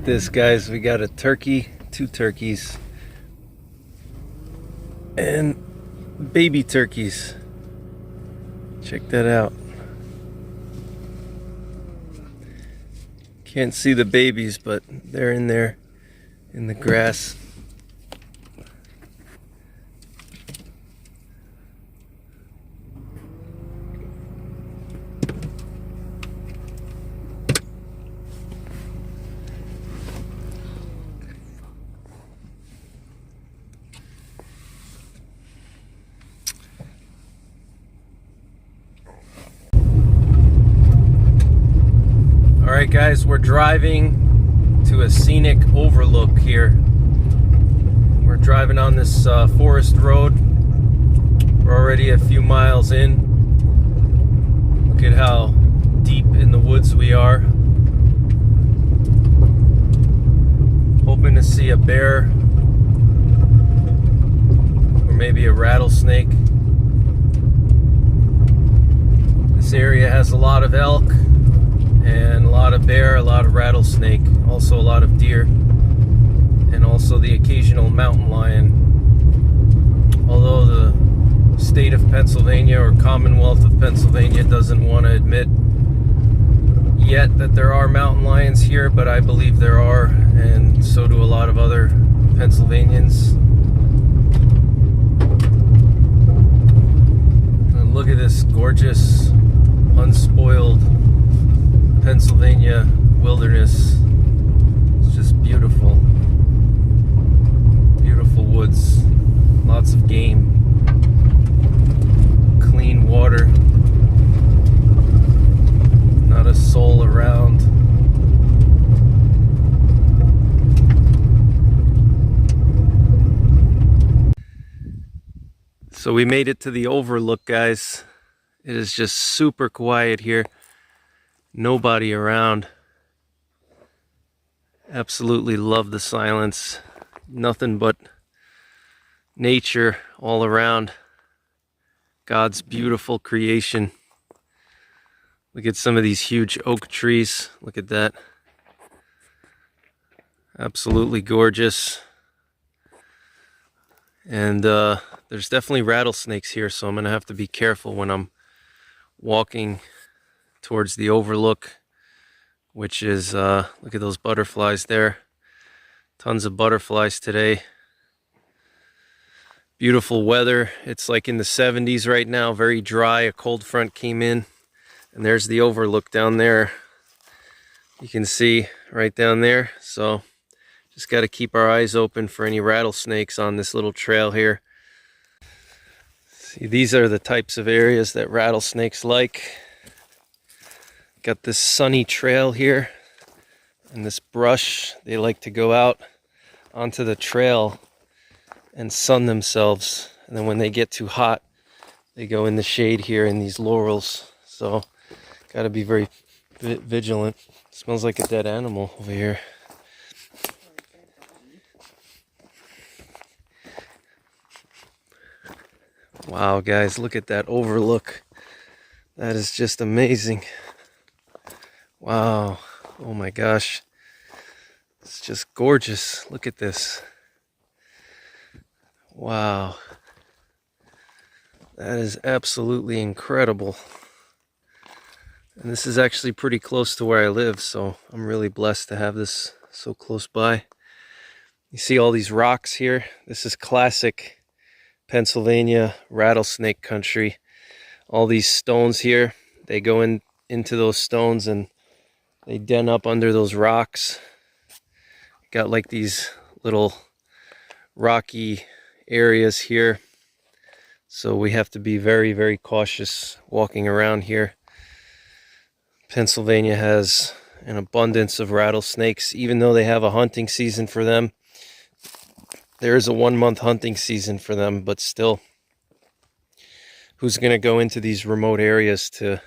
at this, guys. We got a turkey, 2 turkeys, and baby turkeys. Check that out. Can't see the babies, but they're in there in the grass. Alright guys, we're driving to a scenic overlook here. We're driving on this forest road. We're already a few miles in. Look at how deep in the woods we are. Hoping to see a bear or maybe a rattlesnake. This area has a lot of elk and a lot of bear, a lot of rattlesnake, also a lot of deer, and also the occasional mountain lion. Although the state of Pennsylvania or Commonwealth of Pennsylvania doesn't want to admit yet that there are mountain lions here, but I believe there are, and so do a lot of other Pennsylvanians. And look at this gorgeous, unspoiled Pennsylvania wilderness. It's just beautiful. Beautiful woods, lots of game, clean water, not a soul around. So we made it to the overlook, guys. It is just super quiet here. Nobody around. Absolutely love the silence. Nothing but nature all around. God's beautiful creation. Look at some of these huge oak trees. Look at that. Absolutely gorgeous. And there's definitely rattlesnakes here, so I'm gonna have to be careful when I'm walking towards the overlook, which is, look at those butterflies there. Tons of butterflies today. Beautiful weather. It's like in the 70s right now, very dry. A cold front came in, and there's the overlook down there. You can see right down there. So just got to keep our eyes open for any rattlesnakes on this little trail here. See, these are the types of areas that rattlesnakes like. Got this sunny trail here and this brush. They like to go out onto the trail and sun themselves, and then when they get too hot they go in the shade here in these laurels. So got to be very vigilant. Smells like a dead animal over here. Wow guys, look at that overlook. That is just amazing. Wow, oh my gosh, it's just gorgeous. Look at this. Wow, that is absolutely incredible. And this is actually pretty close to where I live, so I'm really blessed to have this so close by. You see all these rocks here? This is classic Pennsylvania rattlesnake country. All these stones here, they go into those stones and they den up under those rocks. Got like these little rocky areas here. So we have to be very, very cautious walking around here. Pennsylvania has an abundance of rattlesnakes. Even though they have a hunting season for them, there is a 1-month hunting season for them, but still, who's going to go into these remote areas to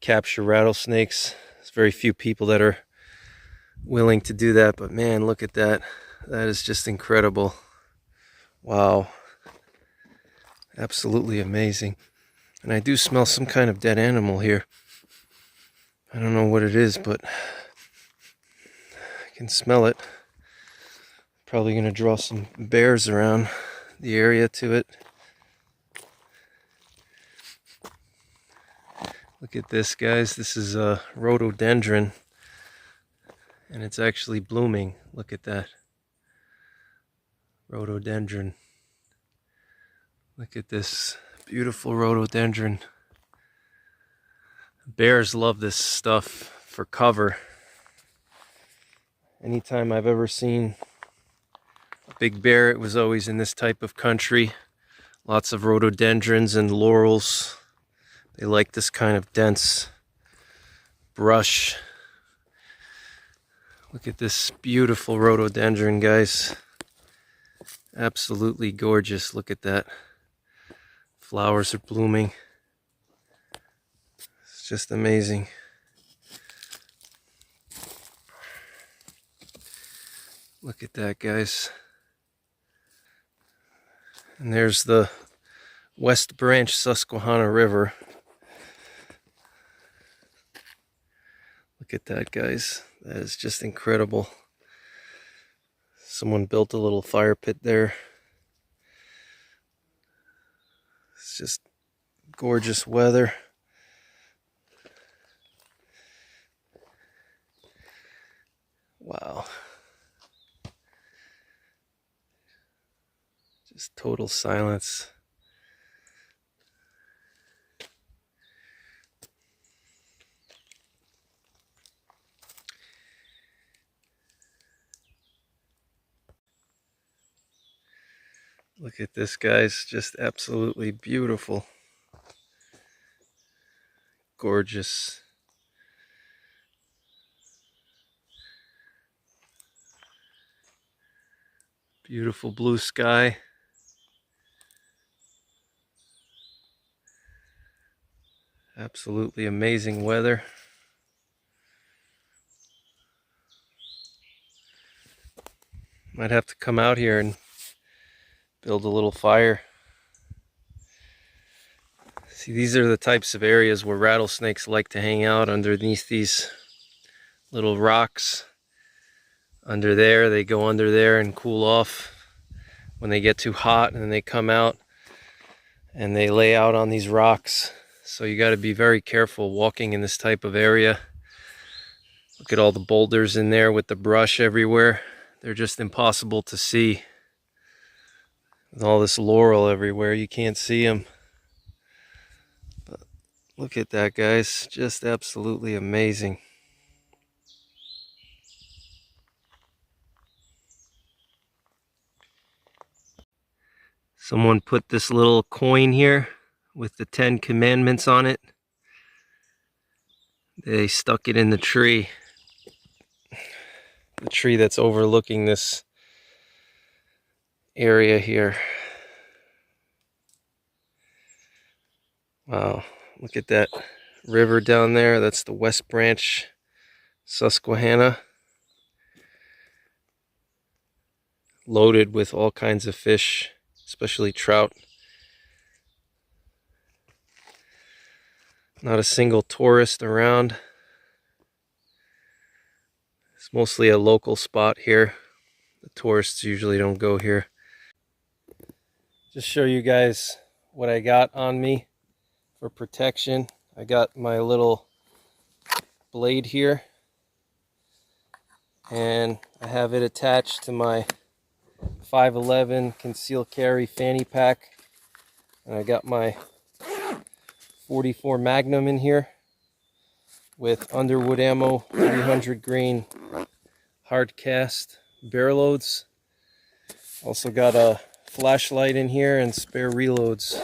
capture rattlesnakes? There's very few people that are willing to do that, but man, look at that. That is just incredible. Wow. Absolutely amazing. And I do smell some kind of dead animal here. I don't know what it is, but can smell it. Probably going to draw some bears around the area to it. Look at this, guys. This is a rhododendron, and it's actually blooming. Look at that. Rhododendron. Look at this beautiful rhododendron. Bears love this stuff for cover. Anytime I've ever seen a big bear, it was always in this type of country. Lots of rhododendrons and laurels. They like this kind of dense brush. Look at this beautiful rhododendron, guys. Absolutely gorgeous. Look at that. Flowers are blooming. It's just amazing. Look at that, guys. And there's the West Branch Susquehanna River. Look at that, guys. That is just incredible. Someone built a little fire pit there. It's just gorgeous weather. Wow. Just total silence. Look at this, guys. Just absolutely beautiful. Gorgeous. Beautiful blue sky. Absolutely amazing weather. Might have to come out here and build a little fire. See, these are the types of areas where rattlesnakes like to hang out, underneath these little rocks. Under there, they go under there and cool off when they get too hot, and then they come out and they lay out on these rocks. So you got to be very careful walking in this type of area. Look at all the boulders in there with the brush everywhere. They're just impossible to see. With all this laurel everywhere, you can't see them. But look at that, guys. Just absolutely amazing. Someone put this little coin here with the 10 Commandments on it. They stuck it in the tree that's overlooking this area here. Wow, look at that river down there. That's the West Branch Susquehanna. Loaded with all kinds of fish, especially trout. Not a single tourist around. It's mostly a local spot here. The tourists usually don't go here. Just show you guys what I got on me for protection. I got my little blade here, and I have it attached to my 511 concealed carry fanny pack, and I got my 44 Magnum in here with Underwood ammo, 300 grain hard cast barrel loads. Also got a flashlight in here and spare reloads.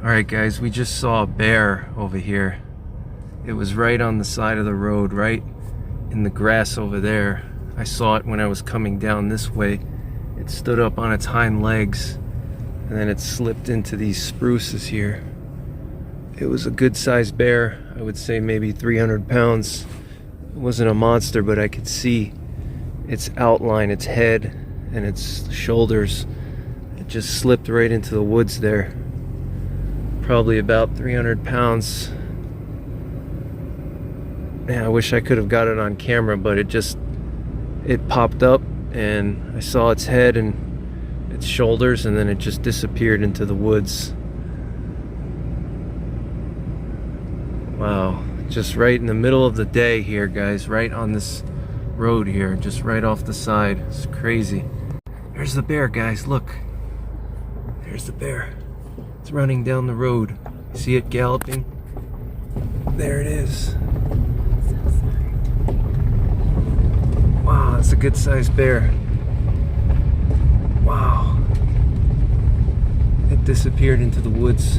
Alright guys, we just saw a bear over here. It was right on the side of the road, right in the grass over there. I saw it when I was coming down this way. It stood up on its hind legs, and then it slipped into these spruces here. It was a good sized bear. I would say maybe 300 pounds. It wasn't a monster, but I could see its outline, its head, and its shoulders. It just slipped right into the woods there. Probably about 300 pounds. Man, I wish I could have got it on camera, but it popped up and I saw its head and its shoulders, and then it just disappeared into the woods. Wow, just right in the middle of the day here, guys, right on this road here, just right off the side. It's crazy. There's the bear, guys, look. There's the bear. It's running down the road. You see it galloping? There it is. Wow, that's a good sized bear. Wow. It disappeared into the woods.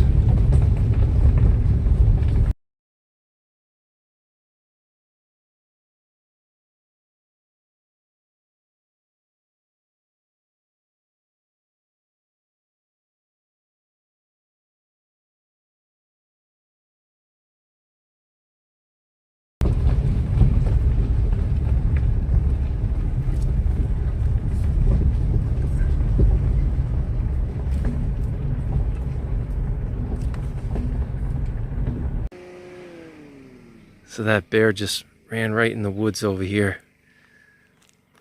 So that bear just ran right in the woods over here.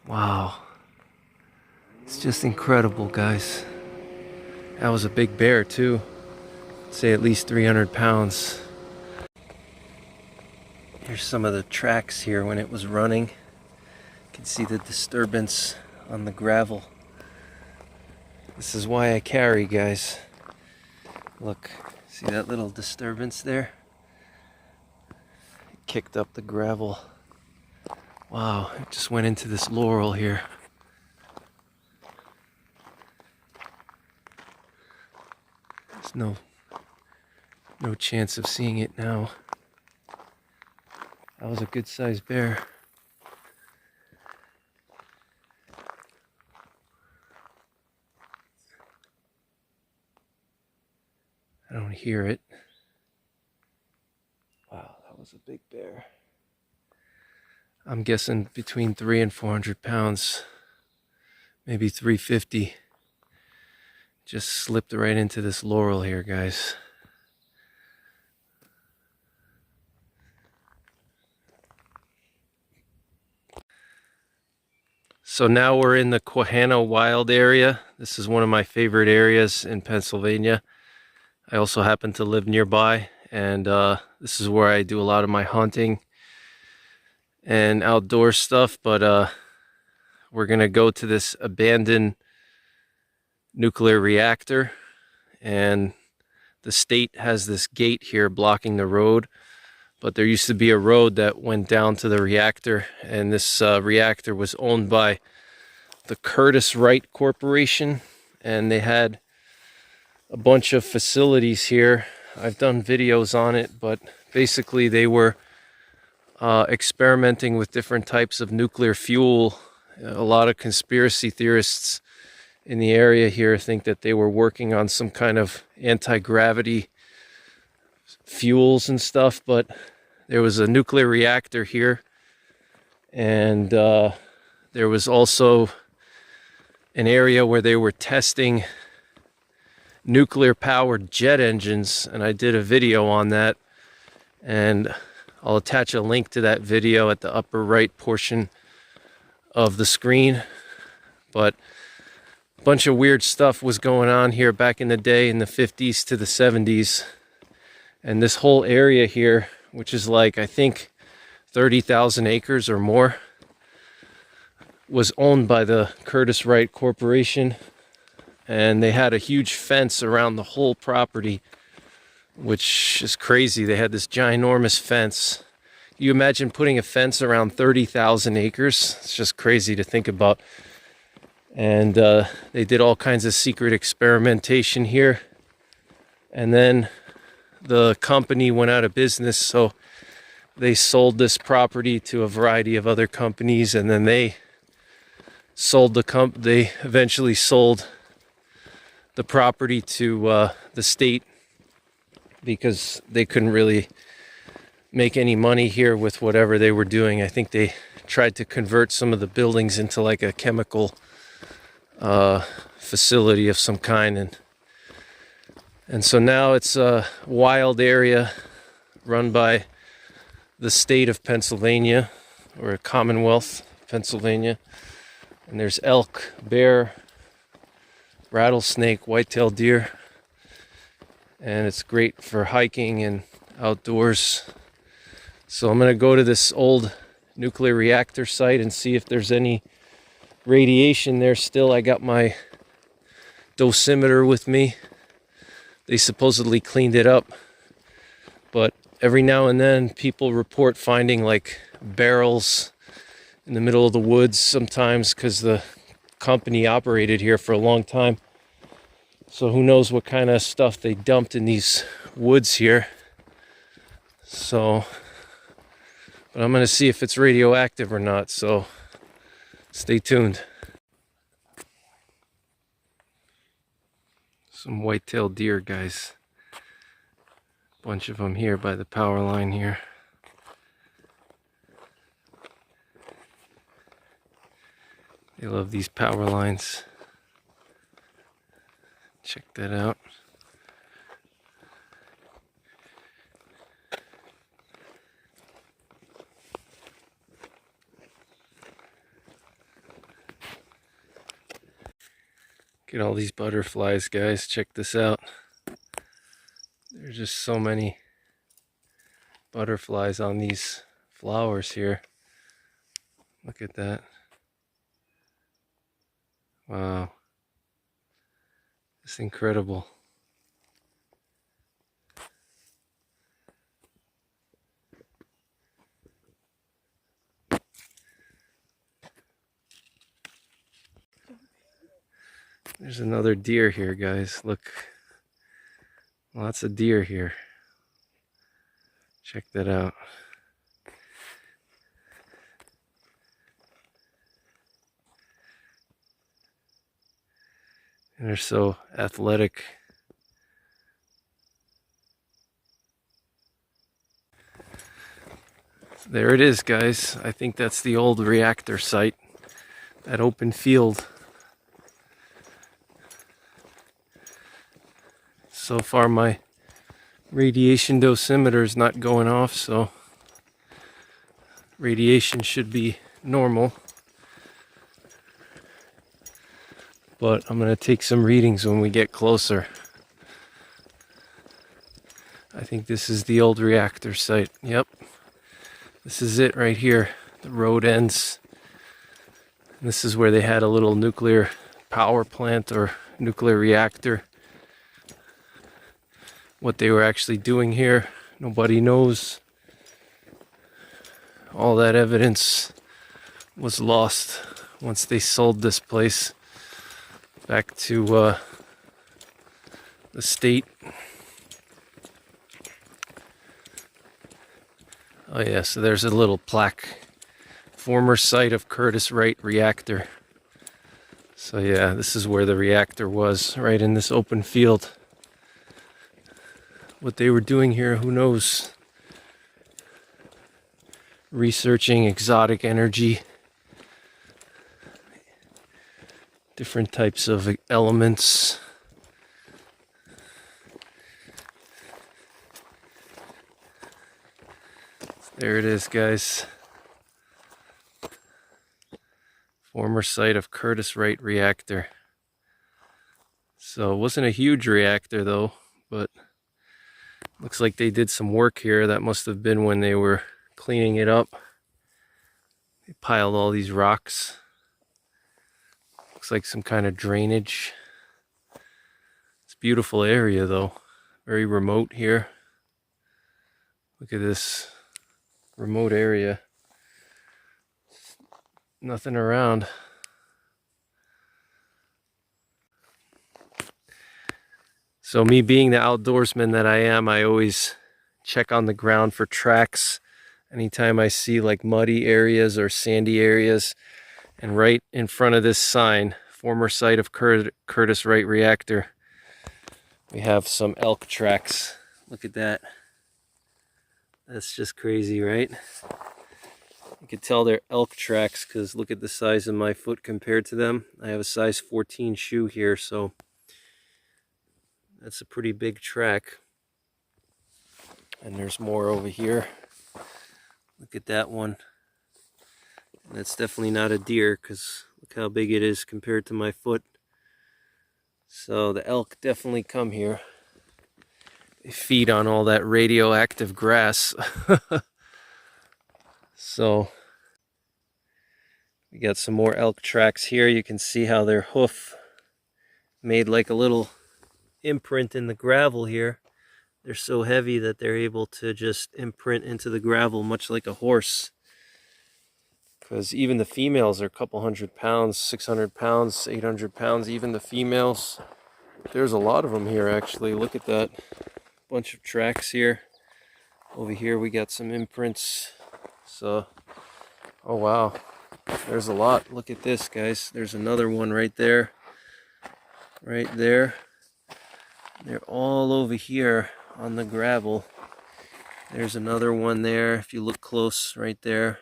Wow. It's just incredible, guys. That was a big bear too. I'd say at least 300 pounds. Here's some of the tracks here when it was running. You can see the disturbance on the gravel. This is why I carry, guys. Look, see that little disturbance there? Kicked up the gravel. Wow, it just went into this laurel here. There's no chance of seeing it now. That was a good sized bear. I don't hear it. Wow, that was a big bear. I'm guessing between 300 and 400 pounds, maybe 350. Just slipped right into this laurel here, guys. So now we're in the Quahana Wild area. This is one of my favorite areas in Pennsylvania. I also happen to live nearby, and this is where I do a lot of my hunting and outdoor stuff. But we're gonna go to this abandoned nuclear reactor, and the state has this gate here blocking the road, but there used to be a road that went down to the reactor, and this reactor was owned by the Curtiss-Wright Corporation, and they had a bunch of facilities here. I've done videos on it, but basically they were experimenting with different types of nuclear fuel. A lot of conspiracy theorists in the area here think that they were working on some kind of anti-gravity fuels and stuff, but there was a nuclear reactor here, and there was also an area where they were testing nuclear powered jet engines, and I did a video on that, and I'll attach a link to that video at the upper right portion of the screen. But a bunch of weird stuff was going on here back in the day, in the 50s to the 70s, and this whole area here, which is like, I think 30,000 acres or more, was owned by the Curtiss-Wright Corporation. And they had a huge fence around the whole property, which is crazy. They had this ginormous fence. You imagine putting a fence around 30,000 acres? It's just crazy to think about. And they did all kinds of secret experimentation here. And then the company went out of business, so they sold this property to a variety of other companies, and then they sold they eventually sold the property to the state, because they couldn't really make any money here with whatever they were doing. I think they tried to convert some of the buildings into like a chemical facility of some kind, and so now it's a wild area run by the state of Pennsylvania, or Commonwealth, Pennsylvania. And there's elk, bear, rattlesnake, white-tailed deer. And it's great for hiking and outdoors. So I'm gonna go to this old nuclear reactor site and see if there's any radiation there still. I got my dosimeter with me. They supposedly cleaned it up, but every now and then people report finding like barrels in the middle of the woods sometimes, because the company operated here for a long time. So who knows what kind of stuff they dumped in these woods here. So, but I'm gonna see if it's radioactive or not, so stay tuned. Some white-tailed deer, guys. Bunch of them here by the power line here. They love these power lines. Check that out. Look at all these butterflies, guys. Check this out. There's just so many butterflies on these flowers here. Look at that. Wow. It's incredible. There's another deer here, guys. Look. Lots of deer here. Check that out. And they're so athletic. There it is, guys. I think that's the old reactor site. That open field. So far my radiation dosimeter is not going off, so radiation should be normal. But I'm going to take some readings when we get closer. I think this is the old reactor site. Yep. This is it right here. The road ends. And this is where they had a little nuclear power plant or nuclear reactor. What they were actually doing here, nobody knows. All that evidence was lost once they sold this place back to the state. Oh yeah, so there's a little plaque. Former site of Curtiss Wright Reactor. So yeah, this is where the reactor was, right in this open field. What they were doing here, who knows? Researching exotic energy. Different types of elements. There it is, guys. Former site of Curtiss Wright Reactor. So it wasn't a huge reactor though, but looks like they did some work here. That must have been when they were cleaning it up. They piled all these rocks. Looks like some kind of drainage. It's a beautiful area though. Very remote here. Look at this remote area. Nothing around. So me being the outdoorsman that I am, I always check on the ground for tracks anytime I see like muddy areas or sandy areas. And right in front of this sign, former site of Curtiss Wright Reactor, we have some elk tracks. Look at that. That's just crazy, right? You can tell they're elk tracks because look at the size of my foot compared to them. I have a size 14 shoe here, so that's a pretty big track. And there's more over here. Look at that one. And that's definitely not a deer, because look how big it is compared to my foot. So the elk definitely come here. They feed on all that radioactive grass. So we got some more elk tracks here. You can see how their hoof made like a little imprint in the gravel here. They're so heavy that they're able to just imprint into the gravel, much like a horse. Because even the females are a couple 100 pounds, 600 pounds, 800 pounds, even the females. There's a lot of them here, actually. Look at that. Bunch of tracks here. Over here we got some imprints. So, oh wow. There's a lot. Look at this, guys. There's another one right there. Right there. They're all over here on the gravel. There's another one there, if you look close, right there.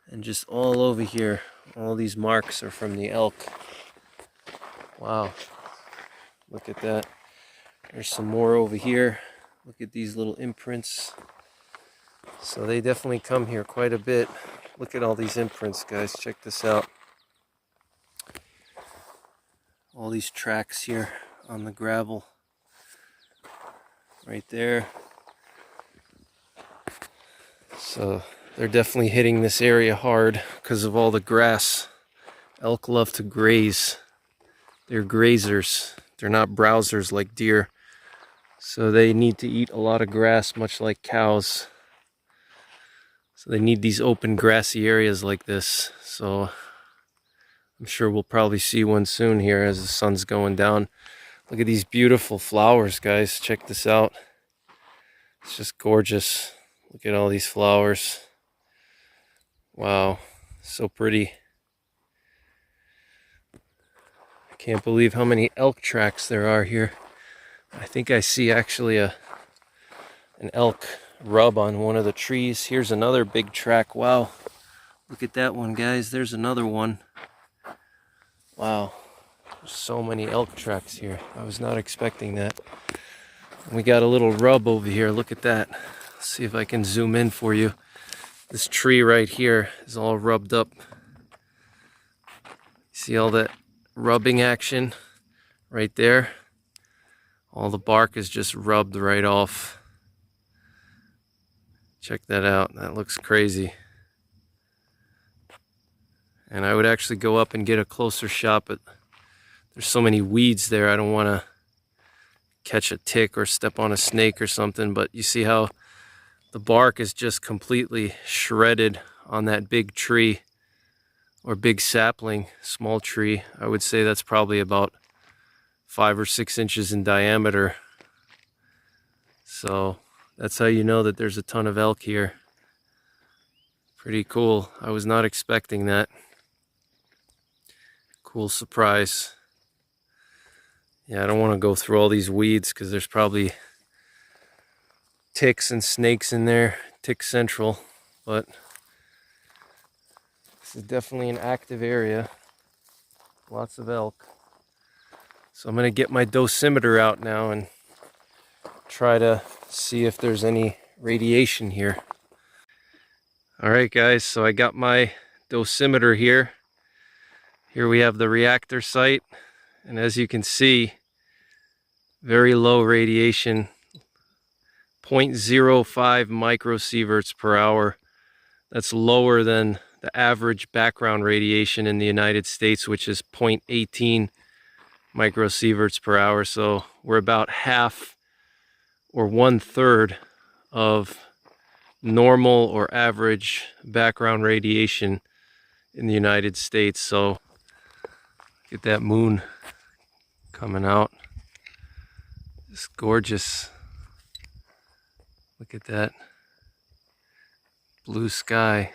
And just all over here. All these marks are from the elk. Wow. Look at that. There's some more over here. Look at these little imprints. So they definitely come here quite a bit. Look at all these imprints, guys. Check this out. All these tracks here on the gravel. Right there. So they're definitely hitting this area hard because of all the grass. Elk love to graze. They're grazers. They're not browsers like deer. So they need to eat a lot of grass, much like cows. So they need these open grassy areas like this. So I'm sure we'll probably see one soon here as the sun's going down. Look at these beautiful flowers, guys. Check this out. It's just gorgeous. Look at all these flowers. Wow, so pretty. I can't believe how many elk tracks there are here. I think I see actually an elk rub on one of the trees. Here's another big track. Wow, look at that one, guys. There's another one. Wow, there's so many elk tracks here. I was not expecting that. We got a little rub over here. Look at that. Let's see if I can zoom in for you. This tree right here is all rubbed up. See all that rubbing action right there? All the bark is just rubbed right off. Check that out. That looks crazy. And I would actually go up and get a closer shot, but there's so many weeds there. I don't want to catch a tick or step on a snake or something, but you see how the bark is just completely shredded on that big tree or big sapling, small tree. I would say that's probably about 5 or 6 inches in diameter. So that's how you know that there's a ton of elk here. Pretty cool. I was not expecting that. Cool surprise. Yeah, I don't want to go through all these weeds because there's probably ticks and snakes in there, tick central, but this is definitely an active area. Lots of elk. So I'm going to get my dosimeter out now and try to see if there's any radiation here. Alright guys, so I got my dosimeter here. Here we have the reactor site, and as you can see, very low radiation, 0.05 microsieverts per hour. That's lower than the average background radiation in the United States, which is 0.18 microsieverts per hour. So we're about half or 1/3 of normal or average background radiation in the United States. So get that moon coming out. It's gorgeous. Look at that blue sky.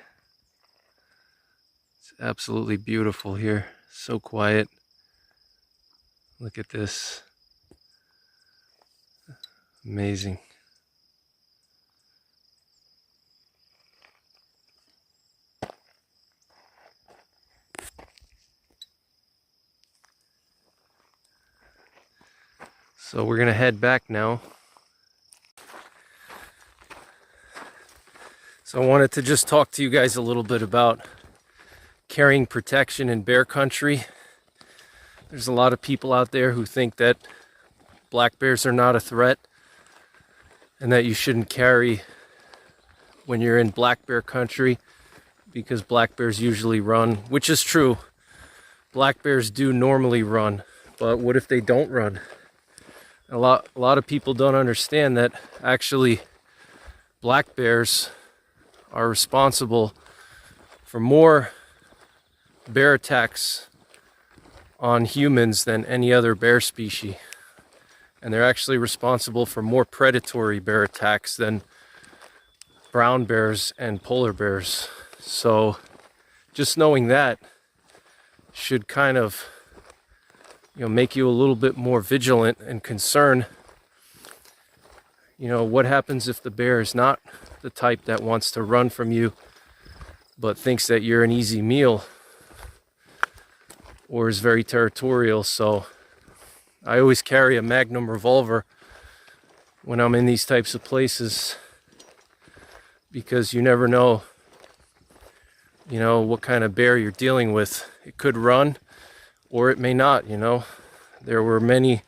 It's absolutely beautiful here. So quiet. Look at this. Amazing. So we're gonna head back now. So I wanted to just talk to you guys a little bit about carrying protection in bear country. There's a lot of people out there who think that black bears are not a threat and that you shouldn't carry when you're in black bear country because black bears usually run, which is true. Black bears do normally run, but what if they don't run? A lot of people don't understand that actually black bears are responsible for more bear attacks on humans than any other bear species. And they're actually responsible for more predatory bear attacks than brown bears and polar bears. So just knowing that should kind of, make you a little bit more vigilant and concerned. What happens if the bear is not the type that wants to run from you, but thinks that you're an easy meal or is very territorial? So I always carry a Magnum revolver when I'm in these types of places because you never know, what kind of bear you're dealing with. It could run or it may not, There were many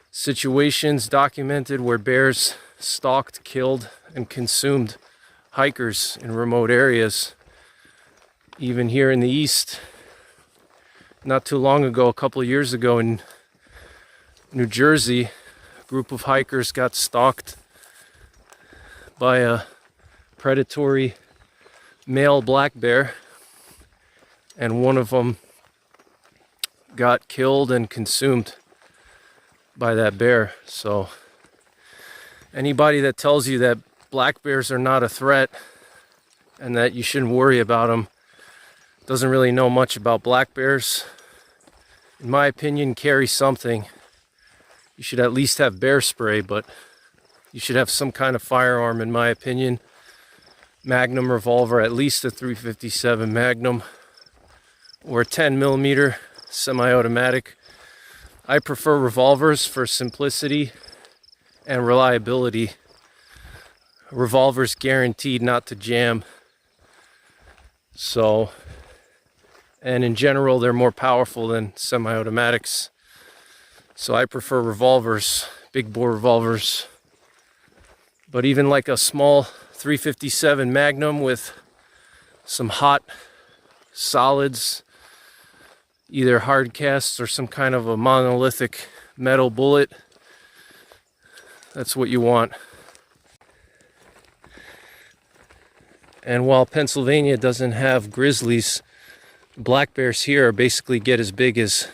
situations documented where bears stalked, killed, and consumed hikers in remote areas. Even here in the East, not too long ago, a couple of years ago in New Jersey, a group of hikers got stalked by a predatory male black bear, and one of them got killed and consumed by that bear. So anybody that tells you that black bears are not a threat and that you shouldn't worry about them doesn't really know much about black bears. In my opinion, carry something. You should at least have bear spray, but you should have some kind of firearm, in my opinion. Magnum revolver, at least a .357 Magnum or a 10mm semi-automatic. I prefer revolvers for simplicity and reliability. Revolver's guaranteed not to jam. So, and in general, they're more powerful than semi-automatics. So I prefer revolvers, big bore revolvers. But even like a small .357 Magnum with some hot solids, either hard casts or some kind of a monolithic metal bullet, that's what you want. And while Pennsylvania doesn't have grizzlies, black bears here basically get as big as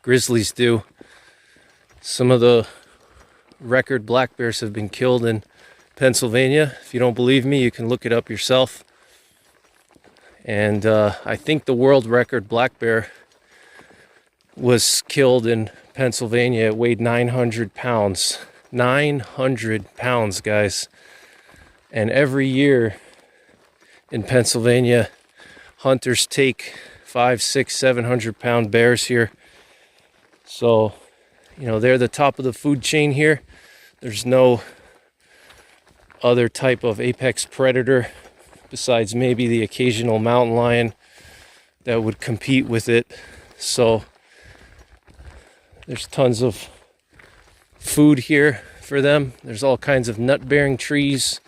grizzlies do. Some of the record black bears have been killed in Pennsylvania. If you don't believe me, you can look it up yourself. And I think the world record black bear was killed in Pennsylvania. It weighed 900 pounds. 900 pounds, guys. And every year in Pennsylvania, hunters take 500, 600, 700 pound bears here. So, they're the top of the food chain here. There's no other type of apex predator besides maybe the occasional mountain lion that would compete with it. So there's tons of food here for them. There's all kinds of nut-bearing trees.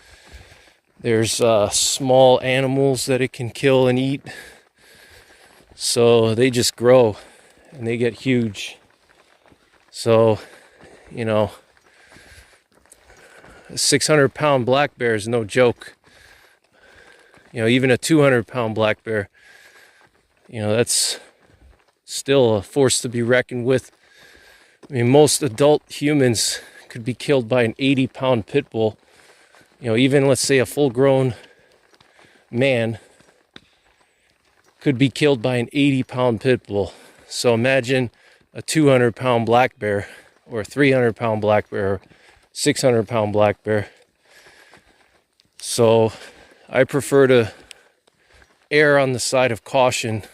There's small animals that it can kill and eat. So they just grow and they get huge. So, a 600-pound black bear is no joke. Even a 200-pound black bear, that's still a force to be reckoned with. I mean, most adult humans could be killed by an 80-pound pit bull. Even let's say a full-grown man could be killed by an 80-pound pit bull. So imagine a 200-pound black bear or a 300-pound black bear or 600-pound black bear. So I prefer to err on the side of caution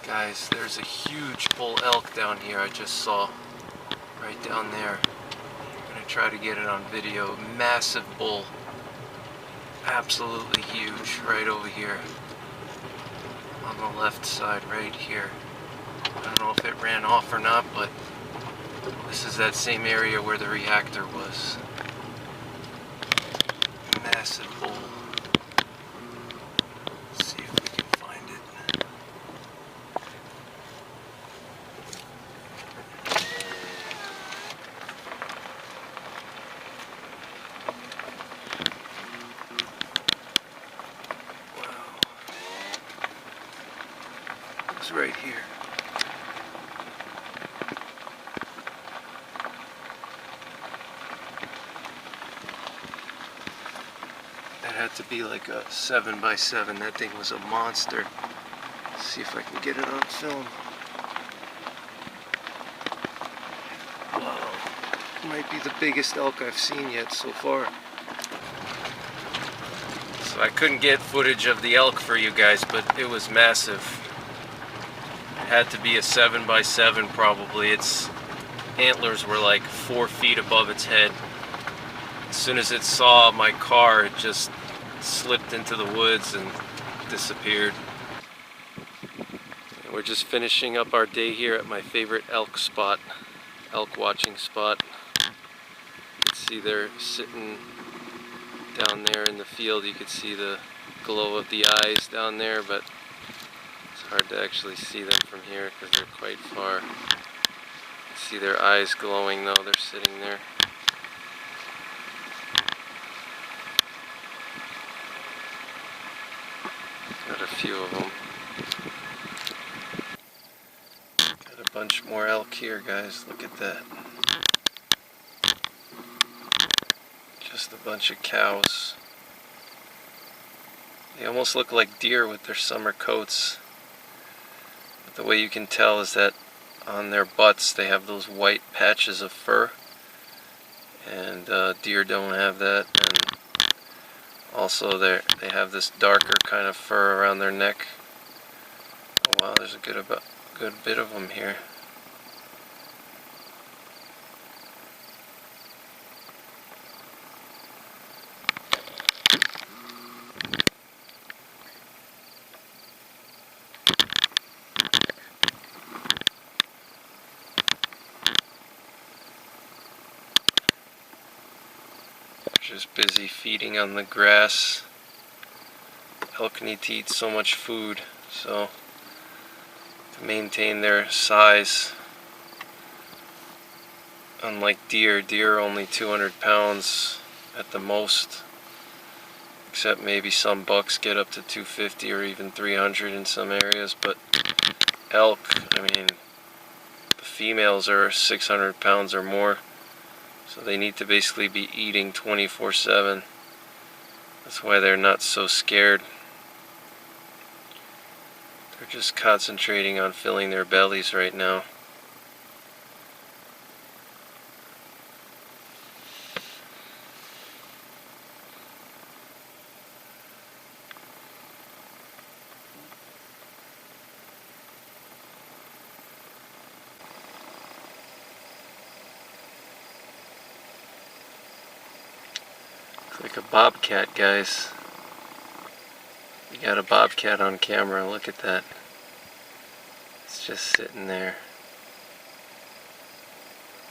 Guys, there's a huge bull elk down here I just saw. Right down there. I'm gonna try to get it on video. Massive bull. Absolutely huge. Right over here. On the left side, right here. I don't know if it ran off or not, but this is that same area where the reactor was. Massive bull. Let's see if we can find it. Wow. It's right here. That had to be like a 7x7. That thing was a monster. Let's see if I can get it on film. Wow. Might be the biggest elk I've seen yet so far. So I couldn't get footage of the elk for you guys, but it was massive. It had to be a 7x7 probably. Its antlers were like 4 feet above its head. As soon as it saw my car, it just slipped into the woods and disappeared. And we're just finishing up our day here at my favorite elk spot, elk watching spot. You can see they're sitting down there in the field. You can see the glow of the eyes down there, but it's hard to actually see them from here because they're quite far. You can see their eyes glowing though, they're sitting there. Got a few of them. Got a bunch more elk here, guys. Look at that. Just a bunch of cows. They almost look like deer with their summer coats. But the way you can tell is that on their butts they have those white patches of fur. And deer don't have that. And also they have this darker kind of fur around their neck. Oh wow, there's a good bit of them here. Just busy feeding on the grass. Elk need to eat so much food, so to maintain their size, unlike deer are only 200 pounds at the most, except maybe some bucks get up to 250 or even 300 in some areas, but elk, I mean, the females are 600 pounds or more. So they need to basically be eating 24/7. That's why they're not so scared. They're just concentrating on filling their bellies right now. Like a bobcat, guys. We got a bobcat on camera. Look at that. It's just sitting there.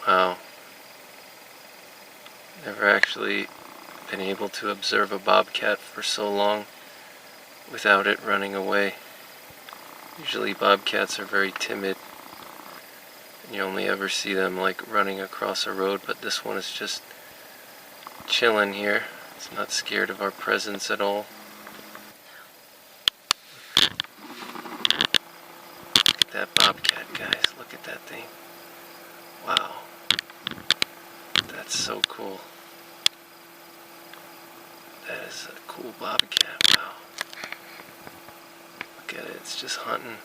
Wow. Never actually been able to observe a bobcat for so long without it running away. Usually bobcats are very timid. You only ever see them like running across a road, but this one is just chilling here. It's not scared of our presence at all. Look at that bobcat, guys. Look at that thing. Wow. That's so cool. That is a cool bobcat. Wow. Look at it. It's just hunting.